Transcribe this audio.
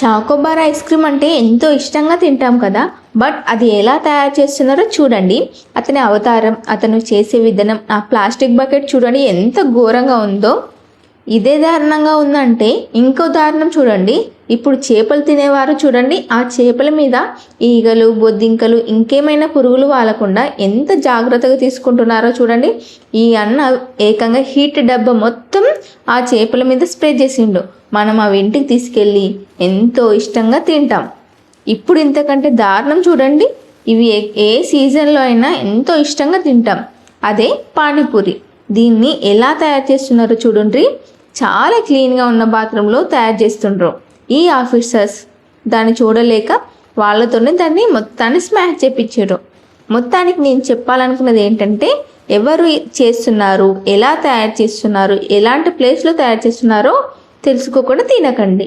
Choco Bar ice cream అంటే ఎంతో ఇష్టంగా తింటాం కదా. బట్ అది ఎలా తయారు చేస్తున్నారో చూడండి. అతని అవతారం, అతను చేసే విధానం, ఆ ప్లాస్టిక్ బకెట్ చూడండి ఎంత ఘోరంగా ఉందో. ఇదే దారుణంగా ఉందంటే ఇంకో దారుణం చూడండి. ఇప్పుడు చేపలు తినేవారు చూడండి, ఆ చేపల మీద ఈగలు, బొద్దింకలు, ఇంకేమైనా పురుగులు వాలకుండా ఎంత జాగ్రత్తగా తీసుకుంటున్నారో చూడండి. ఈ అన్న ఏకంగా హీట్ డబ్బా మొత్తం ఆ చేపల మీద స్ప్రే చేసిండు. మనం అవి ఇంటికి తీసుకెళ్ళి ఎంతో ఇష్టంగా తింటాం. ఇప్పుడు ఇంతకంటే దారుణం చూడండి. ఇవి ఏ సీజన్లో అయినా ఎంతో ఇష్టంగా తింటాం. అదే పానీపూరి. దీన్ని ఎలా తయారు చేస్తున్నారో చూడండి. చాలా క్లీన్గా ఉన్న బాత్రూంలో తయారు చేస్తుండ్రు. ఈ ఆఫీసర్స్ దాన్ని చూడలేక వాళ్ళతోనే దాన్ని మొత్తాన్ని స్మాష్ చేపించారు. మొత్తానికి నేను చెప్పాలనుకున్నది ఏంటంటే, ఎవరు చేస్తున్నారు, ఎలా తయారు చేస్తున్నారు, ఎలాంటి ప్లేస్లో తయారు చేస్తున్నారో తెలుసుకోకుండా తినకండి.